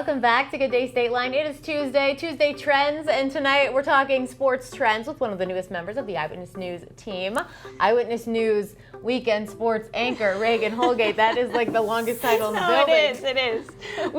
welcome back to Good Day State Line. It is Tuesday Trends, and tonight we're talking sports trends with one of the newest members of the Eyewitness News team. Eyewitness News weekend sports anchor, Regan Holgate. That is like the longest title in the building. It is.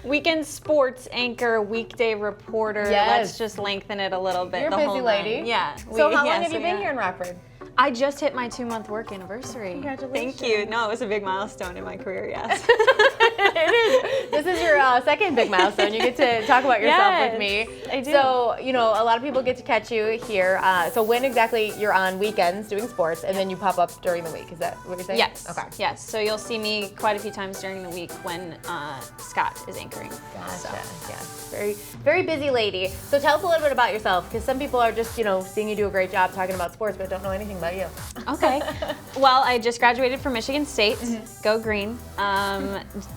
Weekend sports anchor, weekday reporter. Yes. Let's just lengthen it a little bit. You're a busy lady. Yeah. So how long have you been here in Rockford? I just hit my 2-month work anniversary. Congratulations. Thank you. No, it was a big milestone in my career, yes. It is. This is your second big milestone. You get to talk about yourself with me. I do. So, a lot of people get to catch you here. So when exactly you're on weekends doing sports, and then you pop up during the week. Is that what you're saying? Yes. Okay. Yes. So you'll see me quite a few times during the week when Scott is anchoring. Gotcha. So. Yes. Very, very busy lady. So tell us a little bit about yourself, because some people are just, seeing you do a great job talking about sports, but don't know anything about you. Okay. Well, I just graduated from Michigan State. Go Green.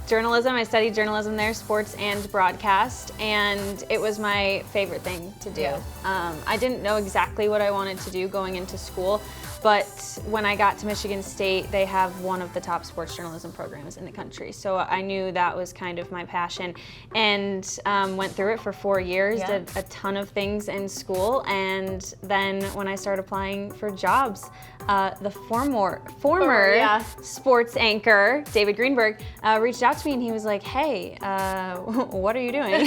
Journalism. I studied journalism there, sports and broadcast, and it was my favorite thing to do. Yeah. I didn't know exactly what I wanted to do going into school, but when I got to Michigan State, they have one of the top sports journalism programs in the country. So I knew that was kind of my passion, and went through it for 4 years, Yeah. did a ton of things in school, and then when I started applying for jobs, the former sports anchor, David Greenberg, reached out to me and he was like, hey, what are you doing?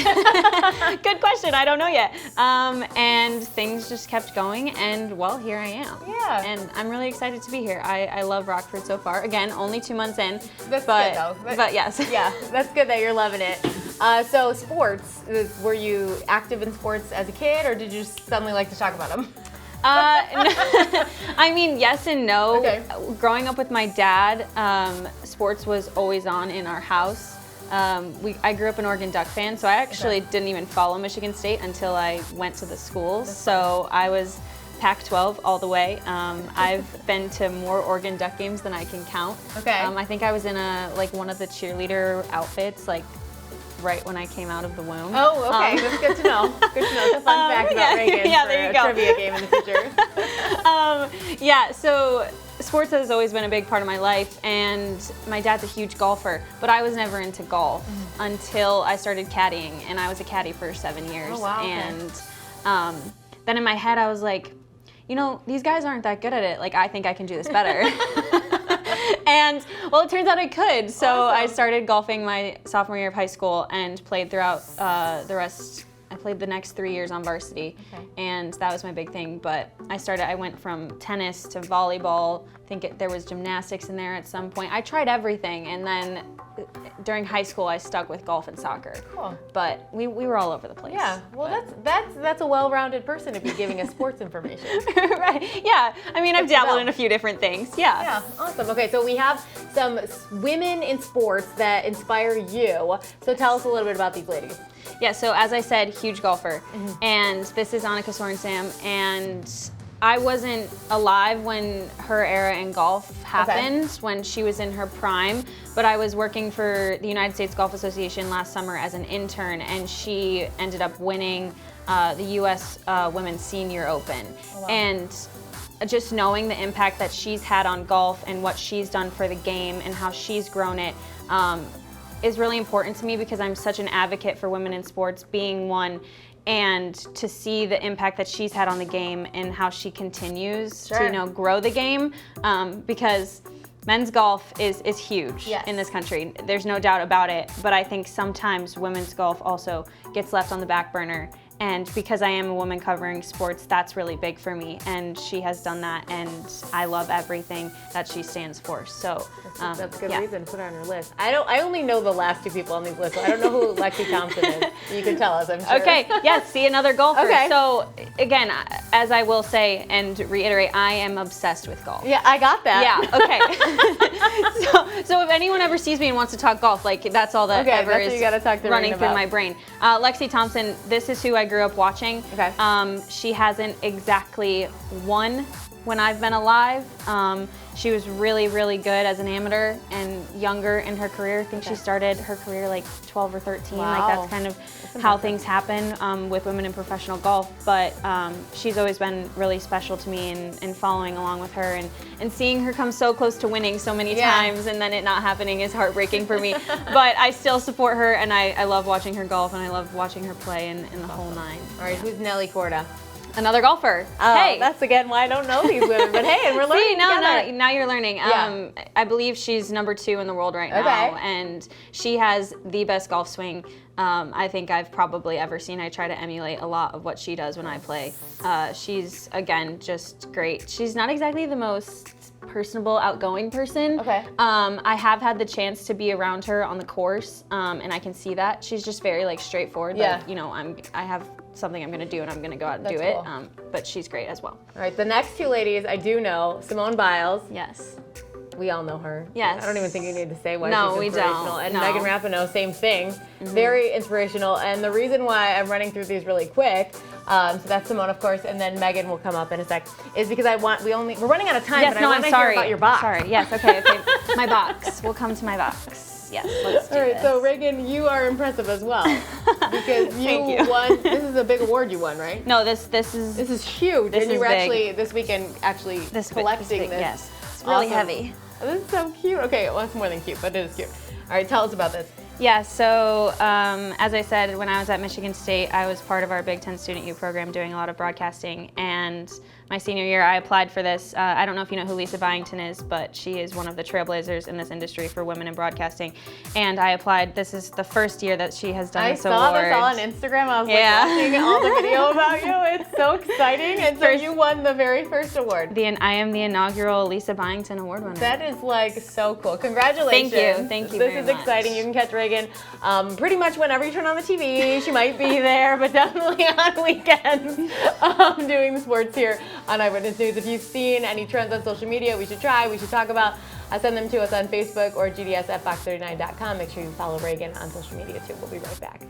Good question, I don't know yet. And things just kept going, and well, here I am. Yeah. And I'm really excited to be here. I love Rockford so far. Again, only 2 months in. That's but, good though. But yes. Yeah, that's good that you're loving it. So sports, were you active in sports as a kid, or did you just suddenly like to talk about them? I mean, yes and no. Okay. Growing up with my dad, sports was always on in our house. I grew up an Oregon Duck fan, so I actually didn't even follow Michigan State until I went to the schools. So I was Pac-12 all the way. I've been to more Oregon Duck games than I can count. Okay. I think I was in one of the cheerleader outfits, right when I came out of the womb. Oh, okay. That's good to know. Good to know. It's a fun fact about Reagan yeah, for there you a go. trivia game in the future. So sports has always been a big part of my life, and my dad's a huge golfer, but I was never into golf until I started caddying, and I was a caddy for 7 years. Oh, wow. And then in my head I was like, these guys aren't that good at it. I think I can do this better. And well, it turns out I could. So Awesome. I started golfing my sophomore year of high school and played throughout the rest. I played the next 3 years on varsity, and that was my big thing. But I went from tennis to volleyball. I think there was gymnastics in there at some point. I tried everything, and then during high school I stuck with golf and soccer. Cool. But we were all over the place. Yeah. Well, that's a well-rounded person to be giving us sports information. Right. Yeah. I mean, I've dabbled in a few different things. Yeah. Yeah. Awesome. Okay, so we have some women in sports that inspire you. So tell us a little bit about these ladies. Yeah, so as I said, huge golfer. And this is Annika Sorenstam, and I wasn't alive when her era in golf happened, when she was in her prime, but I was working for the United States Golf Association last summer as an intern, and she ended up winning the U.S. Women's Senior Open. Oh, wow. And just knowing the impact that she's had on golf and what she's done for the game and how she's grown it, is really important to me, because I'm such an advocate for women in sports, being one, and to see the impact that she's had on the game and how she continues to grow the game, because men's golf is huge in this country. There's no doubt about it, but I think sometimes women's golf also gets left on the back burner. And because I am a woman covering sports, that's really big for me. And she has done that, and I love everything that she stands for. So that's a good reason to put her on your list. I only know the last 2 people on these lists, so I don't know who Lexi Thompson is. You can tell us, I'm sure. Okay, yes, see, another golfer. Okay. So again, as I will say and reiterate, I am obsessed with golf. Yeah, I got that. Yeah, okay. so if anyone ever sees me and wants to talk golf, that's all that ever that's is what you gotta talk to running Regan through about. my brain. Lexi Thompson, this is who I grew up watching. Okay. She hasn't exactly won when I've been alive. She was really, really good as an amateur and younger in her career. I think she started her career like 12 or 13. Wow. Like that's kind of how things happen with women in professional golf. But she's always been really special to me, and following along with her and seeing her come so close to winning so many times and then it not happening is heartbreaking for me. But I still support her, and I love watching her golf, and I love watching her play in the whole nine. All right, who's Nelly Korda? Another golfer. Oh, hey, that's again why I don't know these women, but hey, and we're learning together. now you're learning. Yeah. I believe she's number 2 in the world right now, and she has the best golf swing I think I've probably ever seen. I try to emulate a lot of what she does when I play. She's, again, just great. She's not exactly the most personable, outgoing person. Okay. I have had the chance to be around her on the course, and I can see that. She's just very like straightforward. Yeah. Like, you know, I have something I'm gonna do, and I'm gonna go out and do That's it. cool. But she's great as well. All right, the next 2 ladies I do know, Simone Biles. Yes. We all know her. Yes. I don't even think you need to say why No, she's we inspirational. don't. And No. Megan Rapinoe, same thing. Very inspirational. And the reason why I'm running through these really quick, so that's Simone, of course, and then Megan will come up in a sec, is because we're running out of time, Yes, but no, I I'm want to sorry. hear about your box. Sorry. Yes. Okay. My box. We'll come to my box. Yes. Let's do All right, this. so Regan, you are impressive as well because Thank you. won. This is a big award you won, right? No, this is This is huge, This and you is were big. actually this weekend actually collecting this. Yes. It's really Awesome. heavy. Oh, this is so cute. Okay, well, it's more than cute, but it is cute. All right, tell us about this. Yeah, so as I said, when I was at Michigan State, I was part of our Big Ten Student U program doing a lot of broadcasting. And my senior year, I applied for this. I don't know if you know who Lisa Byington is, but she is one of the trailblazers in this industry for women in broadcasting. And I applied. This is the first year that she has done this award. I saw this all on Instagram. I was watching all the video about you. It's so exciting. And so you won the very first award. I am the inaugural Lisa Byington Award winner. That is like so cool. Congratulations. Thank you This very is much. exciting. You can catch Regan pretty much whenever you turn on the TV. She might be there, but definitely on weekends doing the sports here on Eyewitness News. If you've seen any trends on social media we should talk about, send them to us on Facebook or gds@fox39.com. Make sure you follow Regan on social media too. We'll be right back.